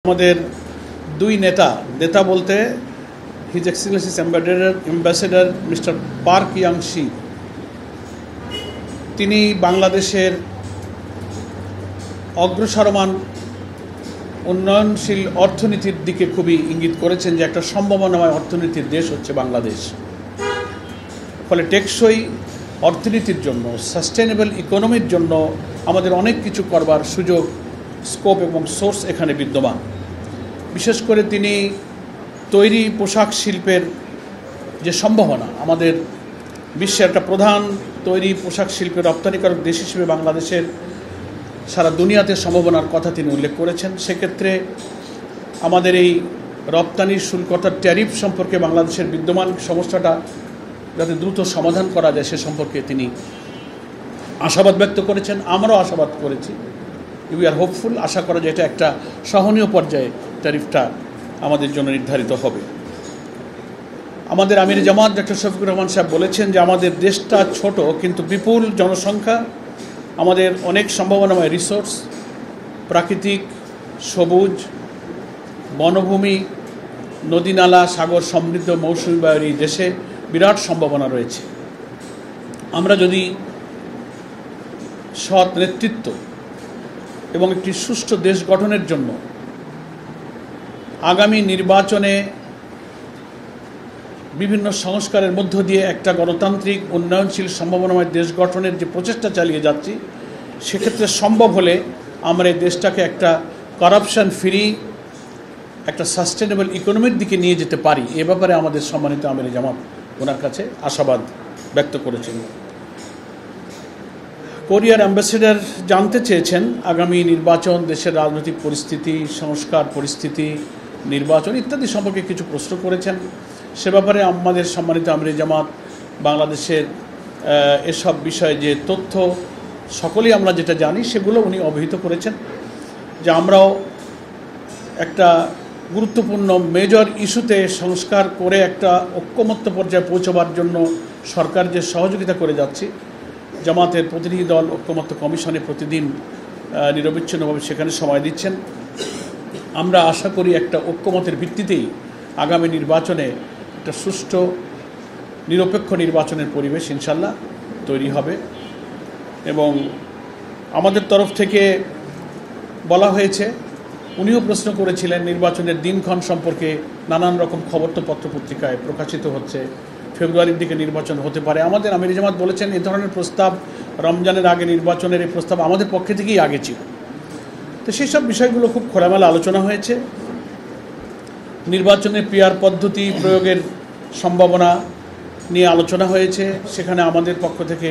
আমাদের দুই নেতা বলতে his Excellency's ambassador mister park Yangtze, তিনি বাংলাদেশের অগ্রসরমান উন্নয়নশীল অর্থনীতির দিকে খুবই ইঙ্গিত করেছেন যে একটা সম্ভাবনাময় অর্থনীতির দেশ হচ্ছে বাংলাদেশ। ফলে টেকসই অর্থনীতির জন্য, সাস্টেনেবল ইকোনমির জন্য আমাদের অনেক কিছু করবার সুযোগ, স্কোপ এবং সোর্স এখানে বিদ্যমান। বিশেষ করে তিনি তৈরি পোশাক শিল্পের যে সম্ভাবনা, আমাদের বিশ্বের একটা প্রধান তৈরি পোশাক শিল্পের রপ্তানিকারক দেশ হিসেবে বাংলাদেশের সারা দুনিয়াতে সম্ভাবনার কথা তিনি উল্লেখ করেছেন। সেক্ষেত্রে আমাদের এই রপ্তানির শুল্ক অর্থাৎ ট্যারিফ সম্পর্কে বাংলাদেশের বিদ্যমান সমস্যাটা যাতে দ্রুত সমাধান করা যায় সে সম্পর্কে তিনি আশাবাদ ব্যক্ত করেছেন। আমরাও আশাবাদ করেছি, উই আর হোপফুল। আশা করা যায় এটা একটা সহনীয় পর্যায়ে ট্যারিফটা আমাদের জন্য নির্ধারিত হবে। আমাদের আমির জামাত ডক্টর শফিকুর রহমান সাহেব বলেছেন যে আমাদের দেশটা ছোট কিন্তু বিপুল জনসংখ্যা, আমাদের অনেক সম্ভাবনাময় রিসোর্স, প্রাকৃতিক, সবুজ, বনভূমি, নদীনালা, সাগর সমৃদ্ধ মৌসুমী বায়ুর এই দেশে বিরাট সম্ভাবনা রয়েছে। আমরা যদি সৎ নেতৃত্ব এবং একটি সুষ্ঠু দেশ গঠনের জন্য আগামী নির্বাচনে বিভিন্ন সংস্কারের মধ্য দিয়ে একটা গণতান্ত্রিক উন্নয়নশীল সম্ভাবনাময় দেশ গঠনের যে প্রচেষ্টা চালিয়ে যাচ্ছি, সেক্ষেত্রে সম্ভব হলে আমরা এই দেশটাকে একটা করাপশন ফ্রি, একটা সাস্টেনেবল ইকোনমির দিকে নিয়ে যেতে পারি। এ ব্যাপারে আমাদের সম্মানিত আমির জামাত ওনার কাছে আশাবাদ ব্যক্ত করেছেন। কোরিয়ার অ্যাম্বাসেডর জানতে চেয়েছেন আগামী নির্বাচন, দেশের রাজনৈতিক পরিস্থিতি, সংস্কার পরিস্থিতি, নির্বাচন ইত্যাদি সম্পর্কে কিছু প্রশ্ন করেছেন। সে ব্যাপারে আমাদের সম্মানিত আমির জামাত বাংলাদেশের এসব বিষয়ে যে তথ্য সকলেই আমরা যেটা জানি সেগুলো উনি অবহিত করেছেন যে আমরাও একটা গুরুত্বপূর্ণ মেজর ইস্যুতে সংস্কার করে একটা ঐক্যমত্য পর্যায়ে পৌঁছবার জন্য সরকার যে সহযোগিতা করে যাচ্ছি, জামাতের প্রতিনিধি দল ঐক্যমত্য কমিশনে প্রতিদিন নিরবিচ্ছিন্নভাবে সেখানে সময় দিচ্ছেন। আমরা আশা করি একটা ঐক্যমতের ভিত্তিতেই আগামী নির্বাচনে একটা সুষ্ঠু নিরপেক্ষ নির্বাচনের পরিবেশ ইনশাল্লাহ তৈরি হবে। এবং আমাদের তরফ থেকে বলা হয়েছে, উনিও প্রশ্ন করেছিলেন নির্বাচনের দিনক্ষণ সম্পর্কে, নানান রকম খবর তো পত্রপত্রিকায় প্রকাশিত হচ্ছে, ফেব্রুয়ারির দিকে নির্বাচন হতে পারে। আমাদের আমির জামাত বলেছেন এ ধরনের প্রস্তাব রমজানের আগে নির্বাচনের এই প্রস্তাব আমাদের পক্ষে থেকেই আগে ছিল। তো সেই সব বিষয়গুলো খুব খোলামেলা আলোচনা হয়েছে। নির্বাচনে পিআর পদ্ধতি প্রয়োগের সম্ভাবনা নিয়ে আলোচনা হয়েছে। সেখানে আমাদের পক্ষ থেকে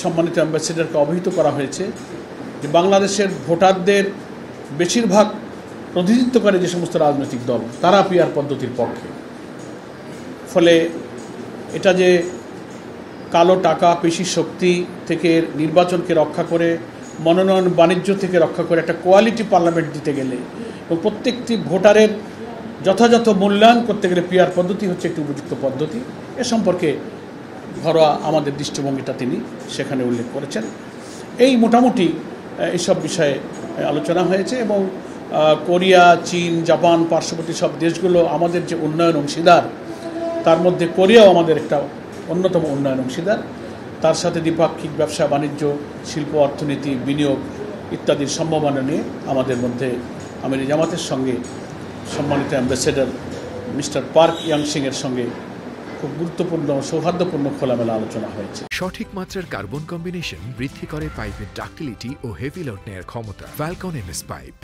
সম্মানিত অ্যাম্বাসেডরকে অবহিত করা হয়েছে যে বাংলাদেশের ভোটারদের বেশিরভাগ প্রতিনিধিত্ব করে যে সমস্ত রাজনৈতিক দল তারা পিআর পদ্ধতির পক্ষে। ফলে এটা যে কালো টাকা, পেশি শক্তি থেকে নির্বাচনকে রক্ষা করে, মনোনয়ন বাণিজ্য থেকে রক্ষা করে একটা কোয়ালিটি পার্লামেন্ট দিতে গেলে এবং প্রত্যেকটি ভোটারের যথাযথ মূল্যায়ন করতে গেলে পিআর পদ্ধতি হচ্ছে একটি উপযুক্ত পদ্ধতি। এ সম্পর্কে ঘরোয়া আমাদের দৃষ্টিভঙ্গিটা তিনি সেখানে উল্লেখ করেছেন। এই মোটামুটি এইসব বিষয়ে আলোচনা হয়েছে। এবং কোরিয়া, চীন, জাপান, পার্শ্ববর্তী সব দেশগুলো আমাদের যে উন্নয়ন অংশীদার, তার মধ্যে কোরিয়াও আমাদের একটা অন্যতম উন্নয়ন অংশীদার। তার সাথে দ্বিপাক্ষিক ব্যবসা বাণিজ্য, শিল্প, অর্থনীতি, বিনিয়োগ ইত্যাদির সম্ভাবনা নিয়ে আমাদের মধ্যে আমির জামাতের সঙ্গে সম্মানিত অ্যাম্বাসেডর মিস্টার পার্ক ইয়াংশিংয়ের সঙ্গে খুব গুরুত্বপূর্ণ, সৌহার্দ্যপূর্ণ খোলামেলা আলোচনা হয়েছে। সঠিক মাত্রার কার্বন কম্বিনেশন বৃদ্ধি করে পাইপের ডাক্টিলিটি ও হেভি লোড নেয়ার ক্ষমতা। Falcon MS pipe.